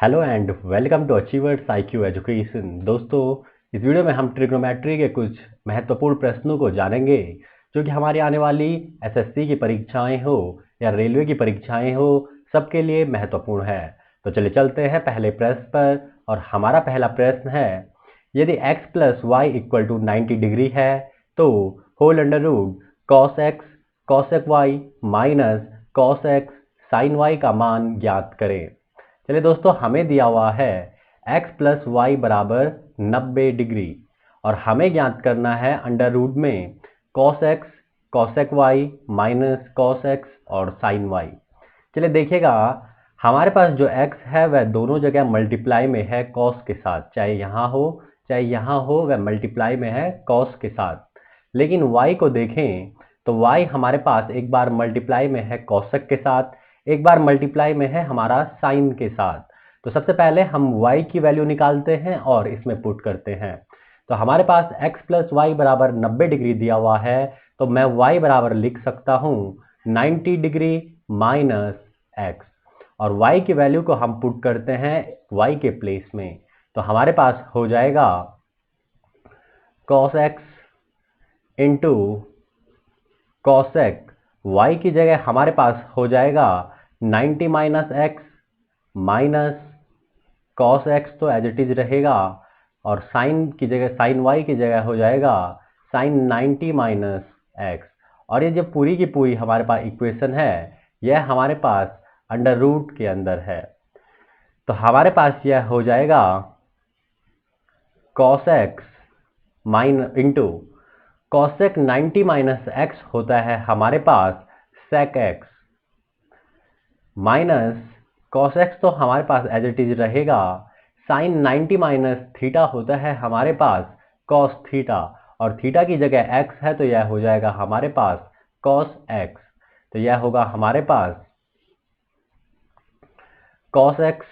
Hello and welcome to achievers IQ education. दोस्तों, इस video में हम ट्रिग्नोमेट्री के कुछ महत्वपूर्ण प्रश्नों को जानेंगे जो कि हमारी आने वाली SSC की परीक्षाएं हो या रेलवे की परीक्षाएं हो, सबके लिए महत्वपूर्ण है। तो चलिए चलते हैं पहले प्रश्न पर। और हमारा पहला प्रश्न है, यदि x plus y equal to 90 degree है तो whole under root cos x cosec y minus cos x sine y का मान ज्ञात करें। चलिए दोस्तों, हमें दिया हुआ है x प्लस वाई बराबर 90 डिग्री और हमें ज्ञात करना है अंडर रूट में cos x cosec y minus cos x और साइन वाई। चलिए देखिएगा, हमारे पास जो x है वह दोनों जगह मल्टीप्लाई में है कॉस के साथ, चाहे यहाँ हो चाहे यहाँ हो, वह मल्टीप्लाई में है कॉस के साथ। लेकिन y को देखें तो y हमारे पास एक बार मल्टीप्लाई में है कॉसेक के साथ, एक बार मल्टीप्लाई में है हमारा साइन के साथ। तो सबसे पहले हम y की वैल्यू निकालते हैं और इसमें पुट करते हैं। तो हमारे पास x प्लस वाई बराबर 90 डिग्री दिया हुआ है, तो मैं y बराबर लिख सकता हूँ 90 डिग्री माइनस x, और y की वैल्यू को हम पुट करते हैं y के प्लेस में। तो हमारे पास हो जाएगा cos x into cosec, y की जगह हमारे पास हो जाएगा 90 minus x minus cos x तो एज इट इज रहेगा, और साइन की जगह साइन वाई की जगह हो जाएगा साइन 90 माइनस एक्स। और ये जो पूरी की पूरी हमारे पास इक्वेशन है, यह हमारे पास अंडर रूट के अंदर है। तो हमारे पास यह हो जाएगा cos x minus into cosec 90 minus x होता है हमारे पास sec x minus cos x तो हमारे पास एज इट इज रहेगा, साइन 90 माइनस थीटा होता है हमारे पास कॉस थीटा, और थीटा की जगह एक्स है तो यह हो जाएगा हमारे पास कॉस एक्स। तो यह होगा हमारे पास cos x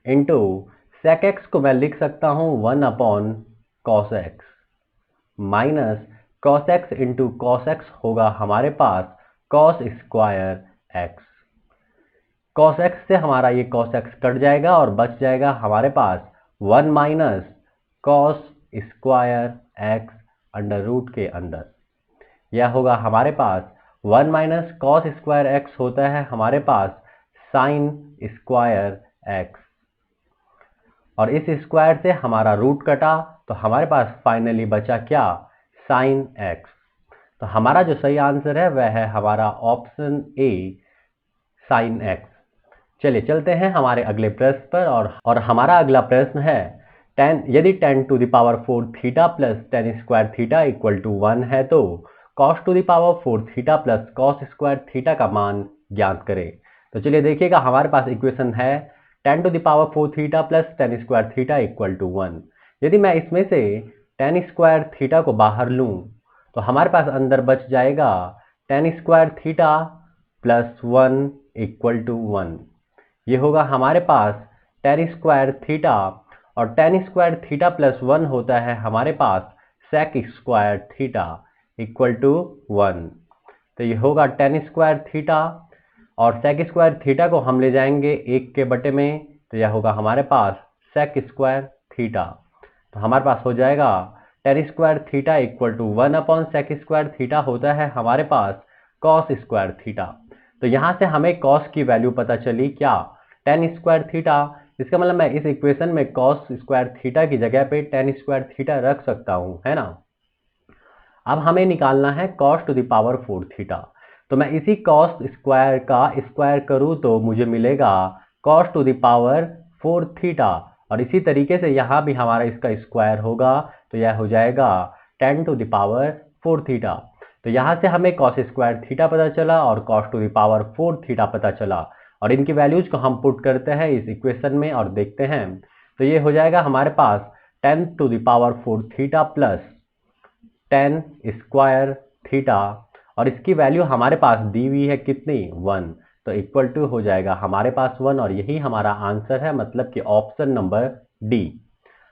into sec x को मैं लिख सकता हूँ 1 upon cos x minus cos x into cos x होगा हमारे पास cos square x. Cos x से हमारा ये कॉस एक्स कट जाएगा और बच जाएगा हमारे पास 1 minus cos square x under root के अंदर। यह होगा हमारे पास 1 माइनस कॉस स्क्वायर एक्स होता है हमारे पास साइन स्क्वायर एक्स, और इस स्क्वायर से हमारा रूट कटा तो हमारे पास फाइनली बचा क्या, साइन एक्स। तो हमारा जो सही आंसर है वह है हमारा ऑप्शन ए, साइन एक्स। चलिए चलते हैं हमारे अगले प्रश्न पर। और हमारा अगला प्रश्न है, यदि 10 to the power 4 theta plus 10 square theta equal to 1 है तो cos to the power 4 theta plus cos square theta का मान ज्ञात करें। तो चलिए देखिएगा, हमारे पास इक्वेशन है 10 to the power 4 theta plus 10 square theta equal to 1। यदि मैं इसमें से 10 स्क्वायर थीटा को बाहर लूँ तो हमारे पास अंदर बच जाएगा 10 square theta plus 1 equal to 1। ये होगा हमारे पास 10 स्क्वायर थीटा, और 10 स्क्वायर थीटा प्लस 1 होता है हमारे पास sec square theta equal to 1। तो ये होगा 10 स्क्वायर थीटा, और सेक स्क्वायर थीटा को हम ले जाएंगे 1 के बटे में, तो यह होगा हमारे पास सेक स्क्वायर थीटा। तो हमारे पास हो जाएगा 10 square theta equal to 1 upon sec square theta होता है हमारे पास कॉस स्क्वायर थीटा। तो यहाँ से हमें कॉस की वैल्यू पता चली क्या, 10 स्क्वायर थीटा। इसका मतलब मैं इस इक्वेशन में कॉस स्क्वायर थीटा की जगह पे 10 स्क्वायर थीटा रख सकता हूँ, है ना। अब हमें निकालना है cos two the power 4 theta. तो मैं इसी कॉस स्क्वायर का स्क्वायर करूँ तो मुझे मिलेगा cos two the power 4 theta, और इसी तरीके से यहाँ भी हमारा इसका स्क्वायर होगा तो यह हो जाएगा 10 टू द पावर 4 थीटा। तो यहाँ से हमें कॉस स्क्वायर थीटा पता चला और cos two the power 4 theta पता चला, और इनकी वैल्यूज को हम पुट करते हैं इस इक्वेशन में और देखते हैं। तो ये हो जाएगा हमारे पास 10 to the power 4 theta plus 10 square theta, और इसकी वैल्यू हमारे पास दी हुई है कितनी, 1। तो इक्वल टू हो जाएगा हमारे पास 1, और यही हमारा आंसर है, मतलब कि ऑप्शन नंबर डी।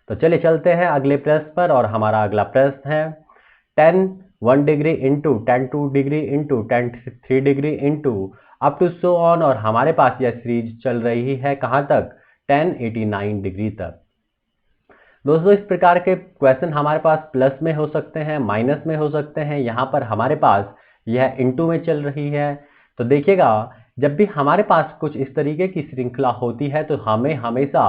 तो चलिए चलते हैं अगले प्रश्न पर। और हमारा अगला प्रश्न है 10 1 degree into 10 2 degree into 10 3 degree into up to so on, और हमारे पास यह सीरीज चल रही है कहाँ तक, 1089 डिग्री तक। दोस्तों इस प्रकार के क्वेश्चन हमारे पास प्लस में हो सकते हैं, माइनस में हो सकते हैं। यहाँ पर हमारे पास यह इनटू में चल रही है। तो देखिएगा, जब भी हमारे पास कुछ इस तरीके की श्रृंखला होती है तो हमें हमेशा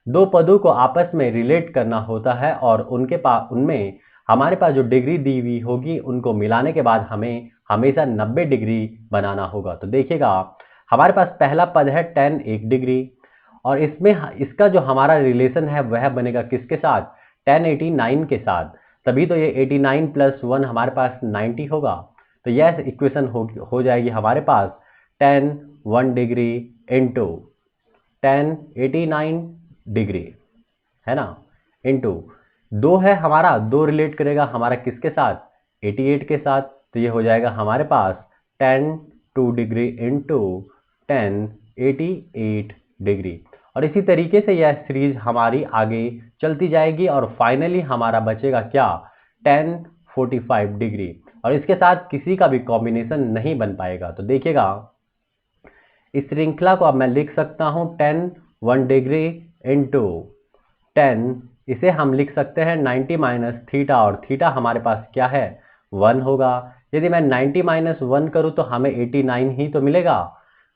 दो पदों को आपस में रिलेट करना होता है, और उनमें हमारे पास जो डिग्री दी हुई होगी उनको मिलाने के बाद हमें हमेशा 90 डिग्री बनाना होगा। तो देखिएगा, हमारे पास पहला पद है 10 1 डिग्री, और इसमें इसका जो हमारा रिलेशन है वह बनेगा किसके साथ, 1089 के साथ। तभी तो ये 89 प्लस 1 हमारे पास 90 होगा। तो यह इक्वेशन हो जाएगी हमारे पास 10 1 डिग्री इंटू 10 89 डिग्री, है ना, इंटू 2 है हमारा, 2 रिलेट करेगा हमारा किसके साथ, 88 के साथ। तो ये हो जाएगा हमारे पास 10 2 डिग्री इंटू 10 88 डिग्री। और इसी तरीके से यह सीरीज हमारी आगे चलती जाएगी और फाइनली हमारा बचेगा क्या, 10 45 डिग्री, और इसके साथ किसी का भी कॉम्बिनेशन नहीं बन पाएगा। तो देखिएगा, इस श्रृंखला को अब मैं लिख सकता हूं 10 1 डिग्री इंटू 10, इसे हम लिख सकते हैं 90 माइनस थीटा, और थीटा हमारे पास क्या है, 1 होगा। यदि मैं 90 माइनस 1 करूं तो हमें 89 ही तो मिलेगा।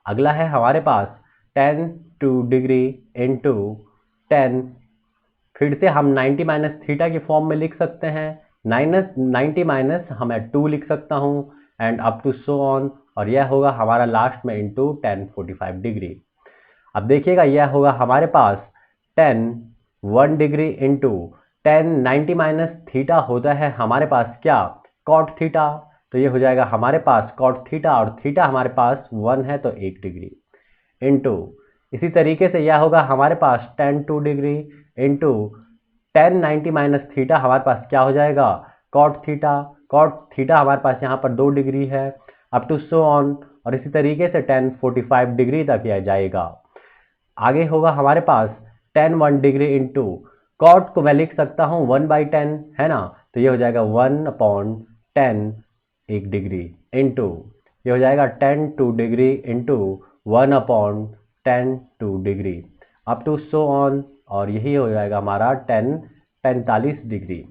अगला है हमारे पास 10 2 डिग्री इंटू 10, फिर से हम 90 माइनस थीटा की फॉर्म में लिख सकते हैं, 90 माइनस हमें 2 लिख सकता हूं, and up to so on, और यह होगा हमारा लास्ट में इंटू 10 45 डिग्री। अब देखिएगा, यह होगा हमारे पास 10 1 डिग्री इंटू 10 90 माइनस थीटा होता है हमारे पास क्या, कॉट थीटा। तो ये हो जाएगा हमारे पास कॉट थीटा, और थीटा हमारे पास 1 है तो 1 डिग्री इंटू, इसी तरीके से यह होगा हमारे पास 10 2 डिग्री इंटू 10 90 माइनस थीटा हमारे पास क्या हो जाएगा, कॉट थीटा। कॉट थीटा हमारे पास यहाँ पर 2 डिग्री है, अप टू सो ऑन, और इसी तरीके से 10 45 डिग्री तक यह जाएगा। आगे होगा हमारे पास 10 1 डिग्री इंटू, कॉट को मैं लिख सकता हूँ 1/10, है ना, तो ये हो जाएगा 1/10 1 डिग्री इंटू, ये हो जाएगा 10 2 degree into 1/10 2 degree, up to so on, और यही हो जाएगा हमारा 10 45 डिग्री।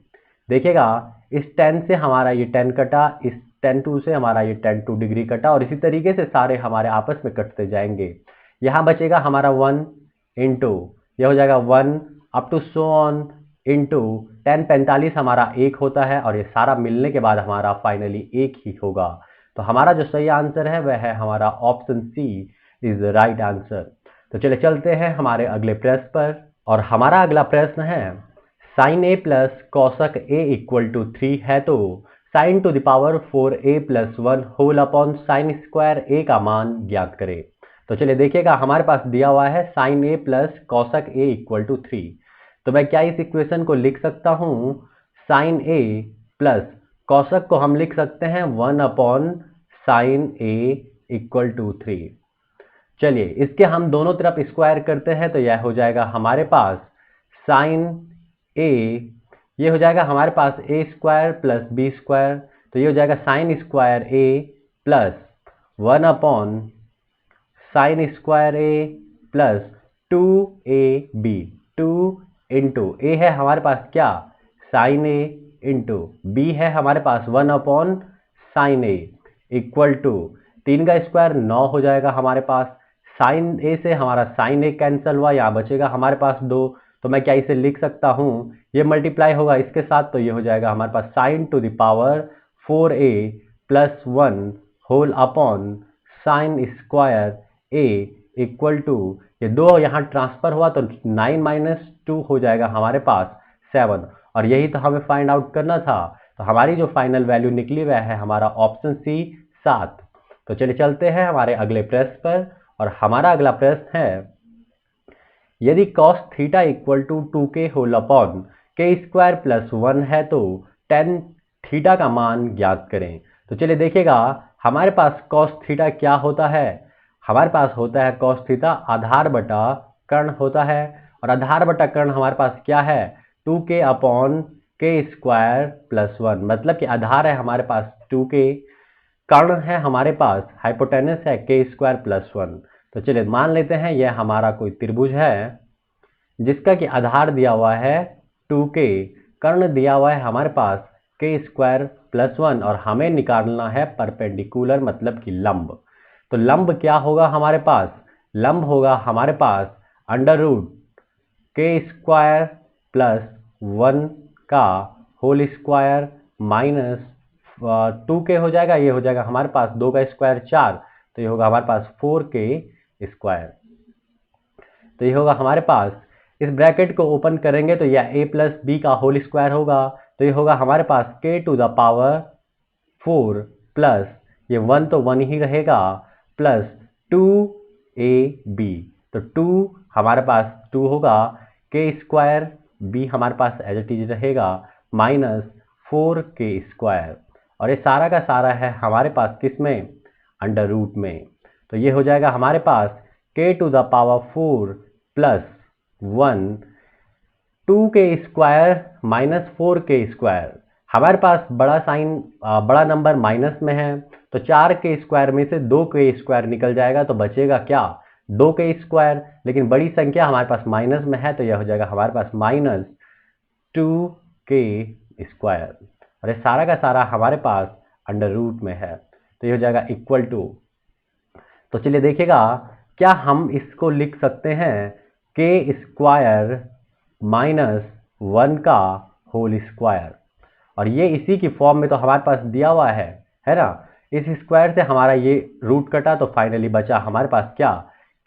देखिएगा, इस 10 से हमारा ये 10 कटा, इस 10 2 से हमारा ये 10 2 डिग्री कटा, और इसी तरीके से सारे हमारे आपस में कटते जाएंगे। यहाँ बचेगा हमारा 1 इंटू, यह हो जाएगा 1 up to so on into 10 45 हमारा 1 होता है, और ये सारा मिलने के बाद हमारा फाइनली 1 ही होगा। तो हमारा जो सही आंसर है वह है हमारा option C is the right answer. तो चलिए चलते हैं हमारे अगले प्रश्न पर, और हमारा अगला प्रश्न है sine A plus cosec A equal to 3 है तो sine to the power 4a plus 1 whole upon sine square A का मान ज्ञात करें। तो चलिए देखिएगा, हमारे पास दिया हुआ है sine A plus cosec A equal to 3। तो मैं क्या इस इक्वेशन को लिख सकता हूँ, साइन ए प्लस कौशक को हम लिख सकते हैं 1 upon sine A equal to 3। चलिए इसके हम दोनों तरफ स्क्वायर करते हैं, तो यह हो जाएगा हमारे पास साइन ए, ये हो जाएगा हमारे पास ए स्क्वायर प्लस बी स्क्वायर, तो ये हो जाएगा साइन स्क्वायर ए प्लस 1 अपॉन साइन स्क्वायर ए प्लस 2ab, 2 इंटू ए है हमारे पास क्या, साइन ए, इंटू बी है हमारे पास 1 upon sine A, equal to 3 का स्क्वायर 9 हो जाएगा हमारे पास। साइन ए से हमारा साइन ए कैंसिल हुआ, यहाँ बचेगा हमारे पास 2, तो मैं क्या इसे लिख सकता हूँ, ये मल्टीप्लाई होगा इसके साथ, तो ये हो जाएगा हमारे पास sine to the power 4a plus 1 whole upon sine square A equal to, ये 2 यहाँ ट्रांसफर हुआ तो 9 माइनस 2 हो जाएगा हमारे पास 7, और यही तो हमें फाइंड आउट करना था। तो हमारी जो फाइनल वैल्यू निकली वह है हमारा ऑप्शन सी 7। तो चलिए चलते हैं हमारे अगले प्रश्न पर, और हमारा अगला प्रश्न है यदि cos theta equal to 2k whole upon k square plus 1 है तो tan थीटा का मान ज्ञात करें। तो चलिए देखिएगा, हमारे पास cos थीटा क्या होता है, हमारे पास होता है cos थीटा आधार बटा कर्ण होता है, और आधार बटा कर्ण हमारे पास क्या है, 2k upon k square plus 1, मतलब कि आधार है हमारे पास 2k, कर्ण है हमारे पास, हाइपोटेनस है के स्क्वायर प्लस 1। तो चलिए मान लेते हैं यह हमारा कोई त्रिभुज है जिसका कि आधार दिया हुआ है 2k, कर्ण दिया हुआ है हमारे पास के स्क्वायर प्लस 1 और हमें निकालना है परपेंडिकुलर मतलब कि लंब। तो लंब क्या होगा हमारे पास? लंब होगा हमारे पास अंडर रूट के स्क्वायर प्लस 1 का होल स्क्वायर माइनस 2k हो जाएगा, ये हो जाएगा हमारे पास 2 का स्क्वायर 4, तो ये होगा हमारे पास 4k स्क्वायर। तो ये होगा हमारे पास, इस ब्रैकेट को ओपन करेंगे तो यह a प्लस बी का होल स्क्वायर होगा, तो ये होगा हमारे पास k to the power 4 plus ये 1 तो 1 ही रहेगा प्लस 2ab, तो 2 हमारे पास 2 होगा, k स्क्वायर b हमारे पास एज इट इज रहेगा माइनस 4k स्क्वायर, और ये सारा का सारा है हमारे पास किस में? अंडर रूट में। तो ये हो जाएगा हमारे पास k to the power 4 plus 1 2k square minus 4k square. हमारे पास बड़ा साइन बड़ा नंबर माइनस में है, तो 4k स्क्वायर में से 2k स्क्वायर निकल जाएगा, तो बचेगा क्या? 2k square. लेकिन बड़ी संख्या हमारे पास माइनस में है, तो यह हो जाएगा हमारे पास माइनस 2k स्क्वायर, और ये सारा का सारा हमारे पास अंडर रूट में है, तो ये हो जाएगा इक्वल टू। तो चलिए देखिएगा, क्या हम इसको लिख सकते हैं के स्क्वायर माइनस 1 का होल स्क्वायर, और ये इसी की फॉर्म में तो हमारे पास दिया हुआ है ना। इस स्क्वायर से हमारा ये रूट कटा, तो फाइनली बचा हमारे पास क्या?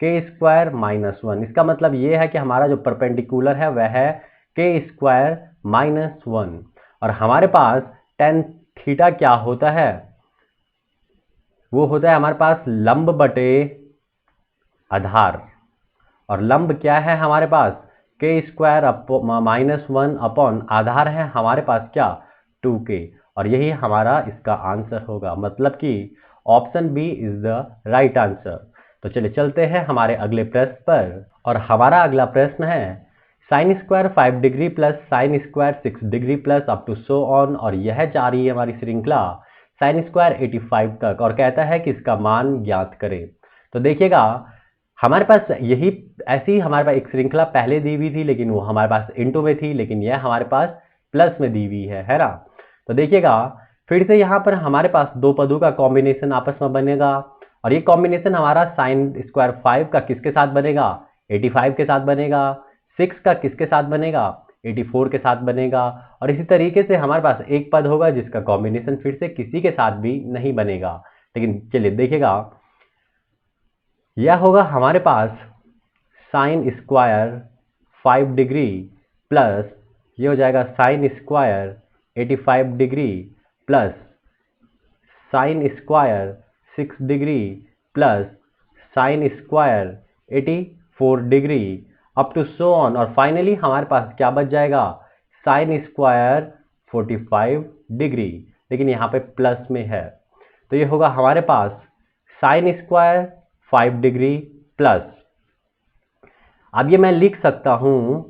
के स्क्वायर माइनस 1। इसका मतलब ये है कि हमारा जो परपेंडिकुलर है वह है के स्क्वायर माइनस 1, और हमारे पास टेन थीटा क्या होता है? वो होता है हमारे पास लंब बटे आधार, और लंब क्या है हमारे पास? के स्क्वायर माइनस 1 अपॉन आधार है हमारे पास क्या? 2k, और यही हमारा इसका आंसर होगा, मतलब कि option B is the right answer. तो चलिए चलते हैं हमारे अगले प्रश्न पर, और हमारा अगला प्रश्न है sine square 5 degree plus sine square 6 degree plus up to so on, और यह जा रही है हमारी श्रृंखला साइन स्क्वायर 85 तक, और कहता है कि इसका मान ज्ञात करें। तो देखिएगा, हमारे पास यही ऐसी ही हमारे पास एक श्रृंखला पहले दी हुई थी, लेकिन वो हमारे पास इंटू में थी, लेकिन यह हमारे पास प्लस में दी हुई है ना। तो देखिएगा, फिर से यहाँ पर हमारे पास दो पदों का कॉम्बिनेशन आपस में बनेगा, और ये कॉम्बिनेशन हमारा साइन स्क्वायर 5 का किसके साथ बनेगा? 85 के साथ बनेगा। 6 का किसके साथ बनेगा? 84 के साथ बनेगा। और इसी तरीके से हमारे पास एक पद होगा जिसका कॉम्बिनेशन फिर से किसी के साथ भी नहीं बनेगा। लेकिन चलिए देखिएगा, यह होगा हमारे पास साइन स्क्वायर 5 डिग्री प्लस ये हो जाएगा sine square 85 degree plus sine square 6 degree plus sine square 84 degree up to so on, और फाइनली हमारे पास क्या बच जाएगा? साइन स्क्वायर 45 डिग्री, लेकिन यहाँ पे प्लस में है, तो ये होगा हमारे पास साइन स्क्वायर 5 डिग्री प्लस, अब ये मैं लिख सकता हूँ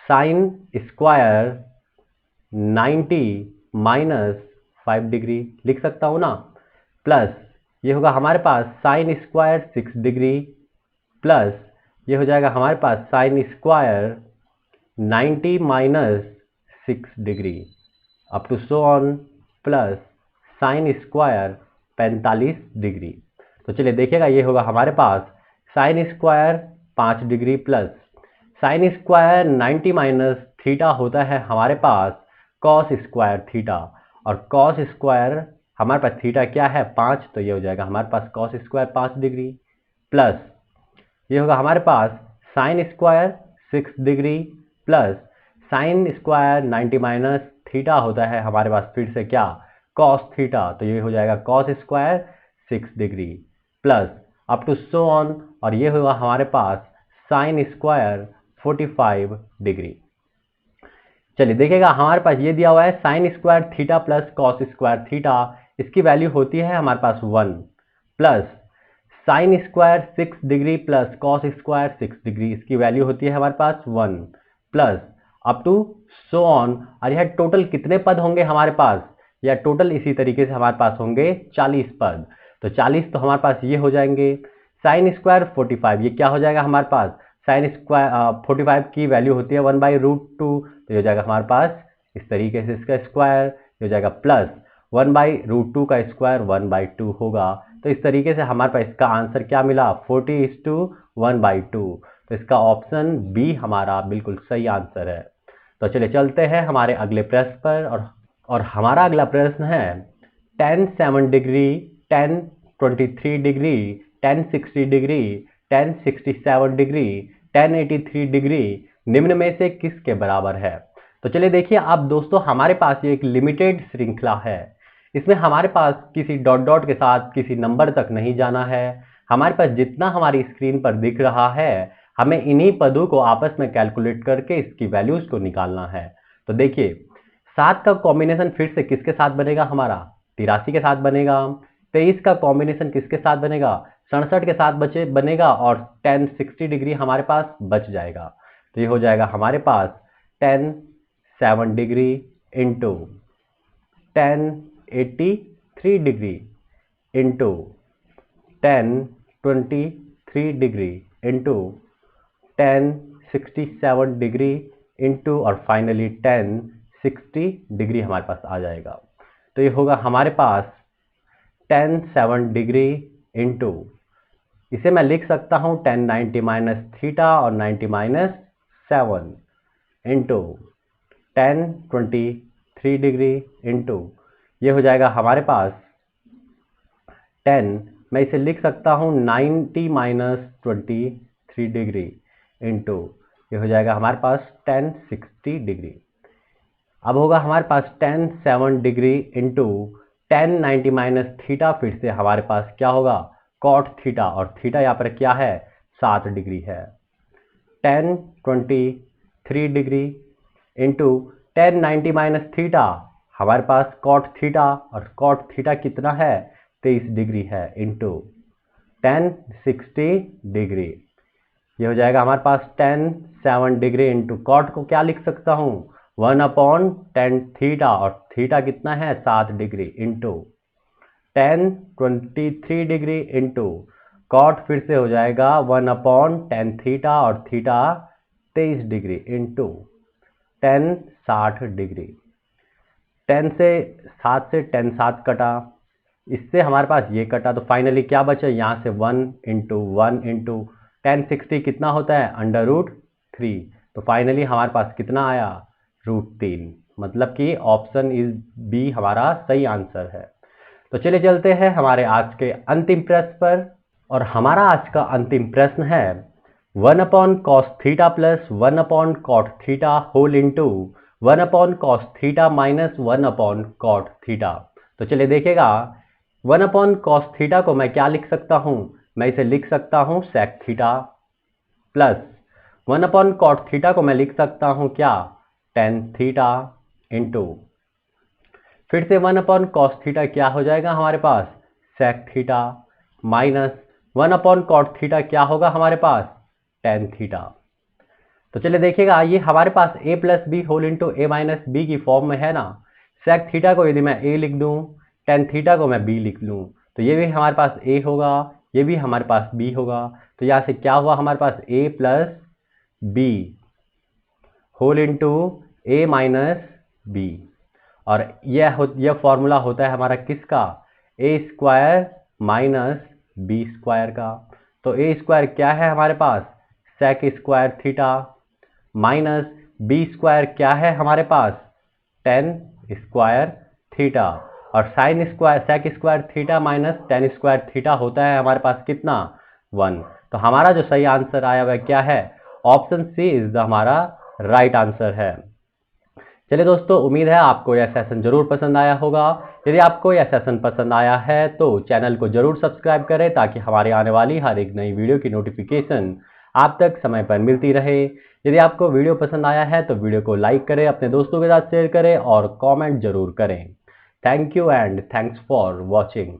साइन स्क्वायर 90 माइनस 5 डिग्री लिख सकता हूँ ना, प्लस ये होगा हमारे पास साइन स्क्वायर 6 डिग्री प्लस ये हो जाएगा हमारे पास sine square 90 minus 6 degree up to so on plus sine square 45 degree. तो चलिए देखिएगा, ये होगा हमारे पास sine square 5 degree plus sine square 90 minus theta होता है हमारे पास कॉस स्क्वायर थीटा, और कॉस स्क्वायर हमारे पास थीटा क्या है? 5, तो ये हो जाएगा हमारे पास कॉस स्क्वायर 5 डिग्री प्लस ये होगा हमारे पास sine square 6 degree plus sine square 90 minus theta होता है हमारे पास फिर से क्या? कॉस थीटा, तो ये हो जाएगा cos square 6 degree plus up to so on, और ये होगा हमारे पास साइन स्क्वायर 45 डिग्री। चलिए देखिएगा, हमारे पास ये दिया हुआ है sine square theta plus cos square theta, इसकी वैल्यू होती है हमारे पास 1 plus sine square 6 degree plus cos square 6 degree, इसकी वैल्यू होती है हमारे पास 1 plus up to so on, और यह टोटल कितने पद होंगे हमारे पास? या टोटल इसी तरीके से हमारे पास होंगे 40 पद। तो 40 तो हमारे पास ये हो जाएंगे। साइन स्क्वायर 45, ये क्या हो जाएगा हमारे पास, साइन स्क्वायर 45 की वैल्यू होती है 1/√2, तो ये हो जाएगा हमारे पास इस तरीके से इसका स्क्वायर, ये हो जाएगा प्लस 1/√2 का स्क्वायर 1/2 होगा। तो इस तरीके से हमारे पास इसका आंसर क्या मिला, 40:1/2। तो इसका ऑप्शन बी हमारा बिल्कुल सही आंसर है। तो चलिए चलते हैं हमारे अगले प्रश्न पर, और हमारा अगला प्रश्न है tan 7 degree, tan 23 degree, tan 60 degree, tan 67 degree, tan 83 degree निम्न में से किसके बराबर है। तो चलिए देखिए अब दोस्तों, हमारे पास ये एक लिमिटेड श्रृंखला है। इसमें हमारे पास किसी डॉट डॉट के साथ किसी नंबर तक नहीं जाना है। हमारे पास जितना हमारी स्क्रीन पर दिख रहा है, हमें इन्हीं पदों को आपस में कैलकुलेट करके इसकी वैल्यूज को निकालना है। तो देखिए 7 का कॉम्बिनेशन फिर से किसके साथ बनेगा हमारा, 83 के साथ बनेगा। 23 का कॉम्बिनेशन किसके साथ बनेगा, 67 के साथ बनेगा, और tan 60 डिग्री हमारे पास बच जाएगा। तो ये हो जाएगा हमारे पास tan 7 degree into tan 83 degree into tan 23 degree into tan 67 degree into और फाइनली tan 60 डिग्री हमारे पास आ जाएगा। तो ये होगा हमारे पास tan 7 डिग्री इंटू, इसे मैं लिख सकता हूँ tan 90 माइनस थीटा और 90 minus 7 into tan 23 degree into, ये हो जाएगा हमारे पास 10, मैं इसे लिख सकता हूँ 90 माइनस 23 डिग्री इंटू, ये हो जाएगा हमारे पास tan 60 डिग्री। अब होगा हमारे पास tan 7 degree into tan 90 minus theta, फिर से हमारे पास क्या होगा cot थीटा, और थीटा यहाँ पर क्या है 7 डिग्री है। tan 23 degree into tan 90 minus theta, हमारे पास cot थीटा, और cot थीटा कितना है 23 डिग्री है, इंटू tan 60 डिग्री, ये हो जाएगा हमारे पास tan 7 डिग्री इंटू cot को क्या लिख सकता हूँ 1/tan थीटा, और थीटा कितना है 7 degree, into tan 23 degree into cot फिर से हो जाएगा 1/tan थीटा, और theta 23 degree into tan 60 degree. 10 से 7 से tan 7 कटा, इससे हमारे पास ये कटा, तो फाइनली क्या बचा यहाँ से 1 इंटू tan 60 कितना होता है √3, तो फाइनली हमारे पास कितना आया √3, मतलब कि ऑप्शन इज बी हमारा सही आंसर है। तो चलिए चलते हैं हमारे आज के अंतिम प्रश्न पर, और हमारा आज का अंतिम प्रश्न है 1/cos theta plus 1/cot theta whole into 1/cos theta minus 1/cot theta. तो चलिए देखिएगा 1/cos थीटा को मैं क्या लिख सकता हूँ, मैं इसे लिख सकता हूँ sec theta, plus 1/cot theta को मैं लिख सकता हूँ क्या tan थीटा, इंटू फिर से 1/cos थीटा क्या हो जाएगा हमारे पास sec theta, minus 1/cot theta क्या होगा हमारे पास tan थीटा। तो चलिए देखिएगा ये हमारे पास a plus B whole into A minus B की फॉर्म में है ना। sec थीटा को यदि मैं a लिख दूं, tan थीटा को मैं b लिख लूं, तो ये भी हमारे पास a होगा, ये भी हमारे पास b होगा। तो यहाँ से क्या हुआ हमारे पास a plus B whole into A minus B, और यह फॉर्मूला होता है हमारा किसका A square minus B square का। तो ए स्क्वायर क्या है हमारे पास sec square theta, minus B square क्या है हमारे पास tan स्क्वायर थीटा, और sine square sec square theta minus tan square theta होता है हमारे पास कितना 1। तो हमारा जो सही आंसर आया वह क्या है, ऑप्शन सी इज द हमारा राइट आंसर है। चलिए दोस्तों, उम्मीद है आपको यह सेशन जरूर पसंद आया होगा। यदि आपको यह सेशन पसंद आया है तो चैनल को जरूर सब्सक्राइब करें, ताकि हमारे आने वाली हर एक नई वीडियो की नोटिफिकेशन आप तक समय पर मिलती रहे। यदि आपको वीडियो पसंद आया है तो वीडियो को लाइक करें, अपने दोस्तों के साथ शेयर करें और कमेंट जरूर करें। Thank you and thanks for watching.